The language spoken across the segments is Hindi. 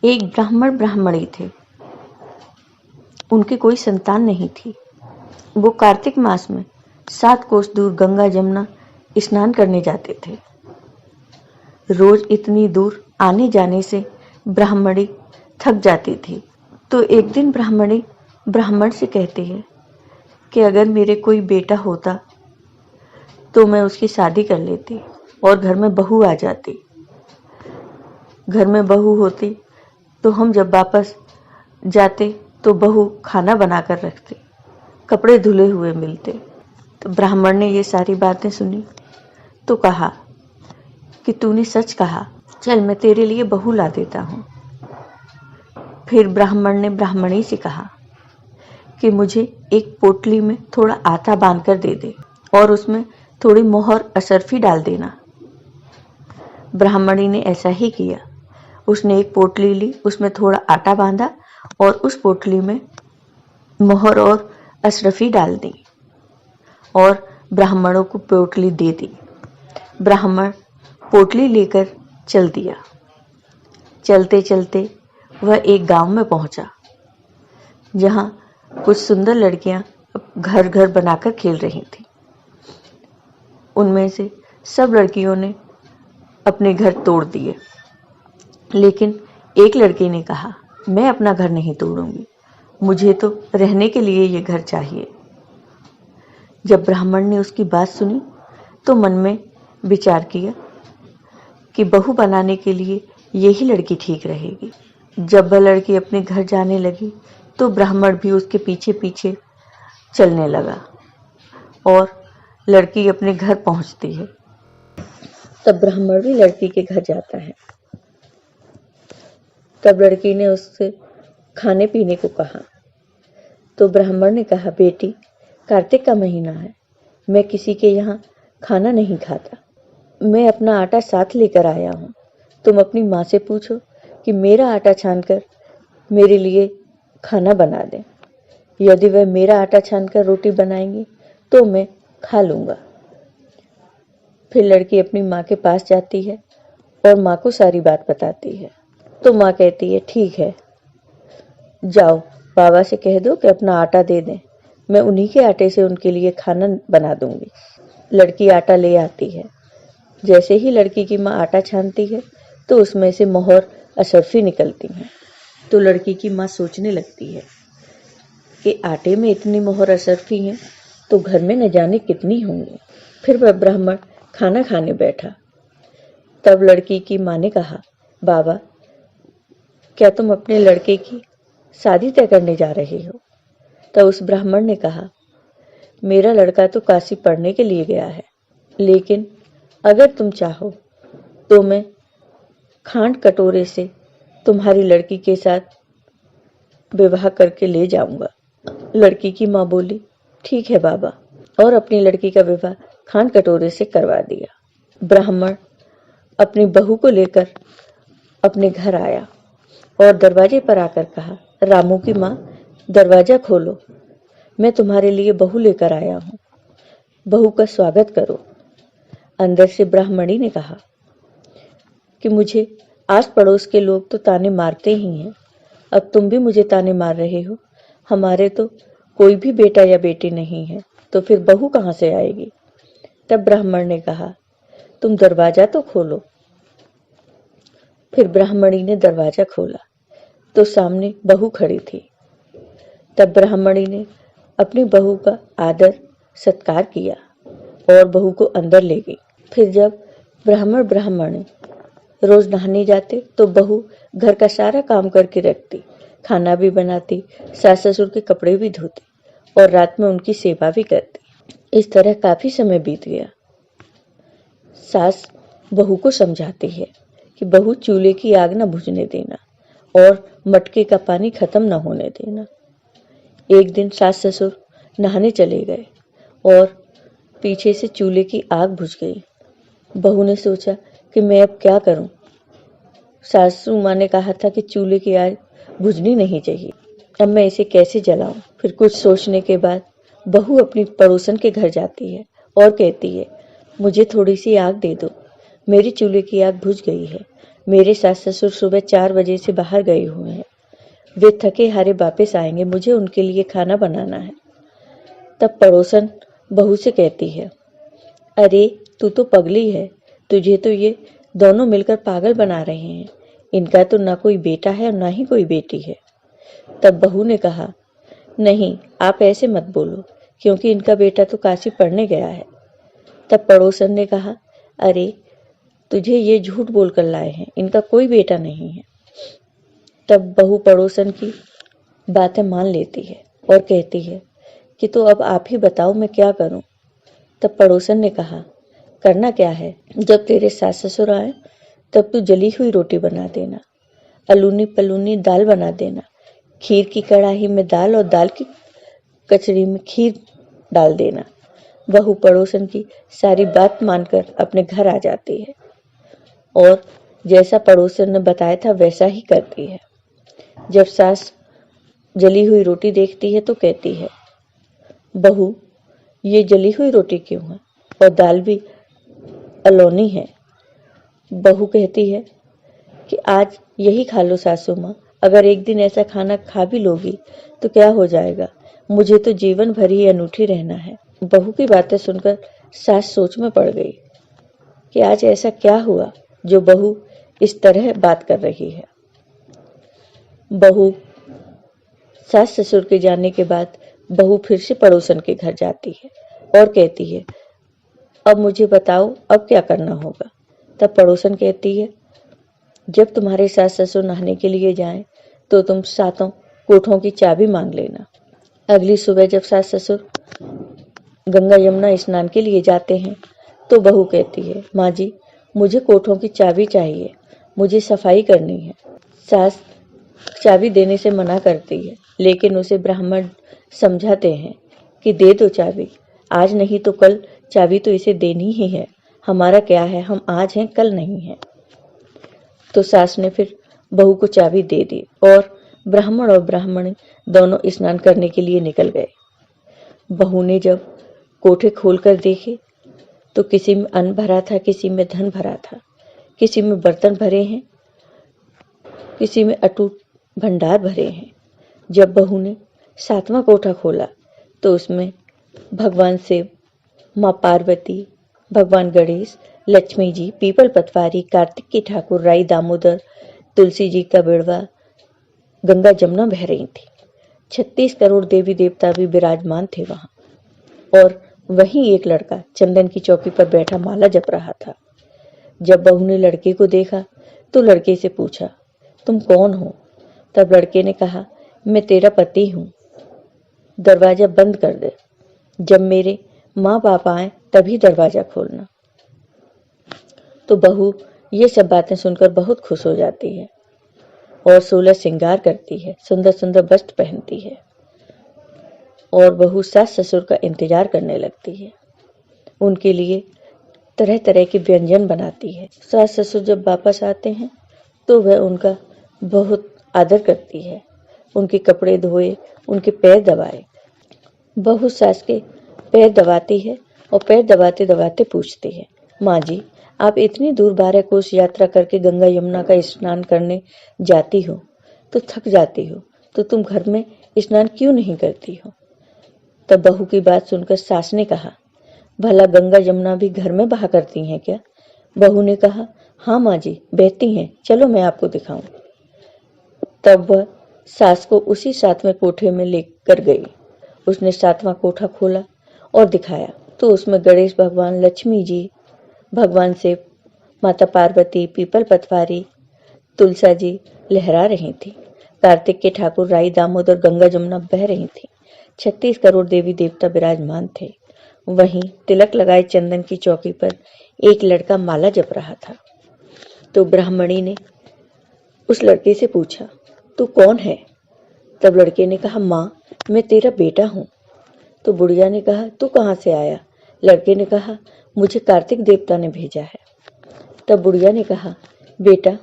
एक ब्राह्मण ब्राह्मणी थे। उनकी कोई संतान नहीं थी। वो कार्तिक मास में 7 कोस दूर गंगा जमुना स्नान करने जाते थे। रोज इतनी दूर आने जाने से ब्राह्मणी थक जाती थी। तो एक दिन ब्राह्मणी ब्राह्मण से कहती है कि अगर मेरे कोई बेटा होता तो मैं उसकी शादी कर लेती और घर में बहू आ जाती। घर में बहू होती तो हम जब वापस जाते तो बहू खाना बनाकर रखती, कपड़े धुले हुए मिलते। तो ब्राह्मण ने ये सारी बातें सुनी तो कहा कि तूने सच कहा, चल मैं तेरे लिए बहू ला देता हूँ। फिर ब्राह्मण ने ब्राह्मणी से कहा कि मुझे एक पोटली में थोड़ा आटा बांधकर दे दे और उसमें थोड़ी मोहर अशर्फी डाल देना। ब्राह्मणी ने ऐसा ही किया। उसने एक पोटली ली, उसमें थोड़ा आटा बांधा और उस पोटली में मोहर और अशरफी डाल दी और ब्राह्मणों को पोटली दे दी। ब्राह्मण पोटली लेकर चल दिया। चलते चलते वह एक गांव में पहुंचा, जहां कुछ सुंदर लड़कियां घर घर बनाकर खेल रही थीं। उनमें से सब लड़कियों ने अपने घर तोड़ दिए, लेकिन एक लड़की ने कहा, मैं अपना घर नहीं तोड़ूंगी, मुझे तो रहने के लिए ये घर चाहिए। जब ब्राह्मण ने उसकी बात सुनी तो मन में विचार किया कि बहू बनाने के लिए यही लड़की ठीक रहेगी। जब वह लड़की अपने घर जाने लगी तो ब्राह्मण भी उसके पीछे पीछे चलने लगा और लड़की अपने घर पहुंचती है। तब ब्राह्मण भी लड़की के घर जाता है। तब लड़की ने उससे खाने पीने को कहा तो ब्राह्मण ने कहा, बेटी कार्तिक का महीना है, मैं किसी के यहाँ खाना नहीं खाता। मैं अपना आटा साथ लेकर आया हूँ। तुम अपनी माँ से पूछो कि मेरा आटा छानकर मेरे लिए खाना बना दें। यदि वह मेरा आटा छानकर रोटी बनाएंगी तो मैं खा लूँगा। फिर लड़की अपनी माँ के पास जाती है और माँ को सारी बात बताती है। तो माँ कहती है, ठीक है, जाओ बाबा से कह दो कि अपना आटा दे दें, मैं उन्हीं के आटे से उनके लिए खाना बना दूंगी। लड़की आटा ले आती है। जैसे ही लड़की की माँ आटा छानती है तो उसमें से मोहर अशर्फी निकलती है। तो लड़की की माँ सोचने लगती है कि आटे में इतनी मोहर अशर्फी है तो घर में न जाने कितनी होंगी। फिर वह ब्राह्मण खाना खाने बैठा। तब लड़की की माँ ने कहा, बाबा क्या तुम अपने लड़के की शादी तय करने जा रहे हो? तब उस ब्राह्मण ने कहा, मेरा लड़का तो काशी पढ़ने के लिए गया है, लेकिन अगर तुम चाहो तो मैं खांड कटोरे से तुम्हारी लड़की के साथ विवाह करके ले जाऊंगा। लड़की की माँ बोली, ठीक है बाबा, और अपनी लड़की का विवाह खांड कटोरे से करवा दिया। ब्राह्मण अपनी बहू को लेकर अपने घर आया और दरवाजे पर आकर कहा, रामू की माँ दरवाजा खोलो, मैं तुम्हारे लिए बहू लेकर आया हूँ, बहू का स्वागत करो। अंदर से ब्राह्मणी ने कहा कि मुझे आस पड़ोस के लोग तो ताने मारते ही हैं, अब तुम भी मुझे ताने मार रहे हो। हमारे तो कोई भी बेटा या बेटी नहीं है, तो फिर बहू कहाँ से आएगी? तब ब्राह्मण ने कहा, तुम दरवाजा तो खोलो। फिर ब्राह्मणी ने दरवाजा खोला तो सामने बहू खड़ी थी। तब ब्राह्मणी ने अपनी बहू का आदर सत्कार किया और बहू को अंदर ले गई। फिर जब ब्राह्मण रोज नहाने जाते तो बहू घर का सारा काम करके रखती, खाना भी बनाती, सास ससुर के कपड़े भी धोती और रात में उनकी सेवा भी करती। इस तरह काफी समय बीत गया। सास बहू को समझाती है कि बहू चूल्हे की आग न बुझने देना और मटके का पानी खत्म न होने देना। एक दिन सास ससुर नहाने चले गए और पीछे से चूल्हे की आग बुझ गई। बहू ने सोचा कि मैं अब क्या करूं? सासू माँ ने कहा था कि चूल्हे की आग बुझनी नहीं चाहिए, अब मैं इसे कैसे जलाऊं? फिर कुछ सोचने के बाद बहू अपनी पड़ोसन के घर जाती है और कहती है, मुझे थोड़ी सी आग दे दो, मेरी चूल्हे की आग बुझ गई है, मेरे सास ससुर सुबह 4 बजे से बाहर गए हुए हैं। वे थके हारे वापस आएंगे, मुझे उनके लिए खाना बनाना है। तब पड़ोसन बहू से कहती है, अरे तू तो पगली है, तुझे तो ये दोनों मिलकर पागल बना रहे हैं। इनका तो ना कोई बेटा है और ना ही कोई बेटी है। तब बहू ने कहा, नहीं आप ऐसे मत बोलो, क्योंकि इनका बेटा तो काशी पढ़ने गया है। तब पड़ोसन ने कहा, अरे तुझे ये झूठ बोलकर लाए हैं, इनका कोई बेटा नहीं है। तब बहू पड़ोसन की बातें मान लेती है और कहती है कि तो अब आप ही बताओ मैं क्या करूं। तब पड़ोसन ने कहा, करना क्या है, जब तेरे सास ससुर आए तब तू जली हुई रोटी बना देना, अलूनी पलूनी दाल बना देना, खीर की कढ़ाई में दाल और दाल की कचरी में खीर डाल देना। बहू पड़ोसन की सारी बात मानकर अपने घर आ जाती है और जैसा पड़ोसन ने बताया था वैसा ही करती है। जब सास जली हुई रोटी देखती है तो कहती है, बहू ये जली हुई रोटी क्यों है और दाल भी अलौनी है। बहू कहती है कि आज यही खा लो सासू माँ, अगर एक दिन ऐसा खाना खा भी लोगी तो क्या हो जाएगा, मुझे तो जीवन भर ही अनूठी रहना है। बहू की बातें सुनकर सास सोच में पड़ गई कि आज ऐसा क्या हुआ जो बहू इस तरह बात कर रही है। बहू सास ससुर के जाने के बाद बहू फिर से पड़ोसन के घर जाती है और कहती है, अब मुझे बताओ अब क्या करना होगा। तब पड़ोसन कहती है, जब तुम्हारे सास ससुर नहाने के लिए जाएं तो तुम सातों कोठों की चाबी मांग लेना। अगली सुबह जब सास ससुर गंगा यमुना स्नान के लिए जाते हैं तो बहू कहती है, माँ जी मुझे कोठों की चाबी चाहिए, मुझे सफाई करनी है। सास चाबी देने से मना करती है, लेकिन उसे ब्राह्मण समझाते हैं कि दे दो चाबी, आज नहीं तो कल चाबी तो इसे देनी ही है, हमारा क्या है, हम आज हैं कल नहीं है। तो सास ने फिर बहू को चाबी दे दी और ब्राह्मण और ब्राह्मणी दोनों स्नान करने के लिए निकल गए। बहू ने जब कोठे खोलकर देखे तो किसी में अन्न भरा था, किसी में धन भरा था, किसी में बर्तन भरे हैं, किसी में अटूट भंडार भरे हैं। जब बहू ने 7वां कोठा खोला तो उसमें भगवान शिव, माँ पार्वती, भगवान गणेश, लक्ष्मी जी, पीपल पतवारी, कार्तिक की ठाकुर, राई दामोदर, तुलसी जी का बिड़वा, गंगा जमुना बह रही थी। 36 करोड़ देवी देवता भी विराजमान थे वहां और वहीं एक लड़का चंदन की चौकी पर बैठा माला जप रहा था। जब बहू ने लड़के को देखा तो लड़के से पूछा, तुम कौन हो? तब लड़के ने कहा, मैं तेरा पति हूं, दरवाजा बंद कर दे, जब मेरे माँ बाप आए तभी दरवाजा खोलना। तो बहू ये सब बातें सुनकर बहुत खुश हो जाती है और 16 श्रृंगार करती है, सुंदर सुंदर वस्त्र पहनती है और बहू सास ससुर का इंतजार करने लगती है। उनके लिए तरह तरह के व्यंजन बनाती है। सास ससुर जब वापस आते हैं तो वह उनका बहुत आदर करती है, उनके कपड़े धोए, उनके पैर दबाए। बहू सास के पैर दबाती है और पैर दबाते दबाते पूछती है, माँ जी आप इतनी दूर 12 कोस यात्रा करके गंगा यमुना का स्नान करने जाती हो तो थक जाती हो, तो तुम घर में स्नान क्यों नहीं करती हो? तब बहू की बात सुनकर सास ने कहा, भला गंगा यमुना भी घर में बहा करती हैं क्या? बहू ने कहा, हाँ माँ जी बहती हैं, चलो मैं आपको दिखाऊं। तब वह सास को उसी 7वें कोठे में लेकर गई। उसने 7वां कोठा खोला और दिखाया तो उसमें गणेश भगवान, लक्ष्मी जी, भगवान शिव, माता पार्वती, पीपल पतवारी, तुलसा जी लहरा रही थी। कार्तिक के ठाकुर, राई दामोदर, गंगा जमुना बह रही थी। 36 करोड़ देवी देवता विराजमान थे। वहीं तिलक लगाए चंदन की चौकी पर एक लड़का माला जप रहा था। तो ब्राह्मणी ने उस लड़के से पूछा, तू कौन है? तब लड़के ने कहा, माँ मैं तेरा बेटा हूँ। तो बुढ़िया ने कहा, तू कहाँ से आया? लड़के ने कहा, मुझे कार्तिक देवता ने भेजा है। तब बुढ़िया ने कहा, बेटा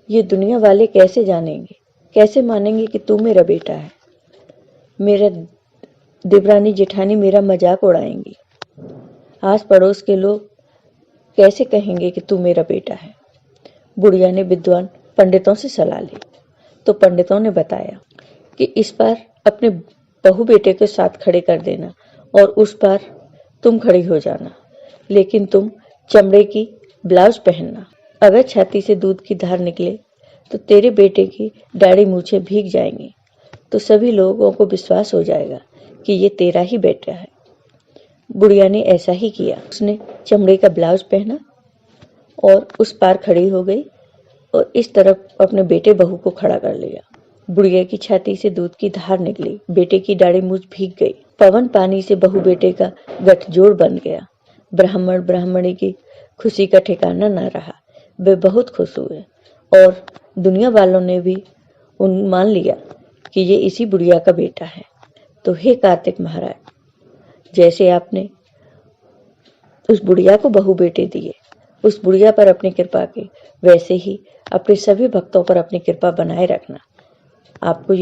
ये दुनिया वाले कैसे जानेंगे, कैसे मानेंगे कि तू मेरा बेटा है? मेरा देवरानी जेठानी मेरा मजाक उड़ाएंगी, आस पड़ोस के लोग कैसे कहेंगे कि तू मेरा बेटा है? बुढ़िया ने विद्वान पंडितों से सलाह ली तो पंडितों ने बताया कि इस बार अपने बहू बेटे के साथ खड़े कर देना और उस बार तुम खड़ी हो जाना, लेकिन तुम चमड़े की ब्लाउज पहनना। अगर छाती से दूध की धार निकले तो तेरे बेटे की दाढ़ी मूछें भीग जाएंगी, तो सभी लोगों को विश्वास हो जाएगा कि ये तेरा ही बेटा है। बुढ़िया ने ऐसा ही किया। उसने चमड़े का ब्लाउज पहना और उस पार खड़ी हो गई और इस तरफ अपने बेटे बहू को खड़ा कर लिया। बुढ़िया की छाती से दूध की धार निकली, बेटे की दाढ़ी मूछ भीग गई। पवन पानी से बहू बेटे का गठजोड़ बन गया। ब्राह्मण ब्राह्मणी की खुशी का ठिकाना न रहा। वे बहुत खुश हुए और दुनिया वालों ने भी मान लिया कि ये इसी बुढ़िया का बेटा है। तो हे कार्तिक महाराज, जैसे आपने उस बुढ़िया को बहू बेटे दिए, उस बुढ़िया पर अपनी कृपा की, वैसे ही अपने सभी भक्तों पर अपनी कृपा बनाए रखना। आपको ये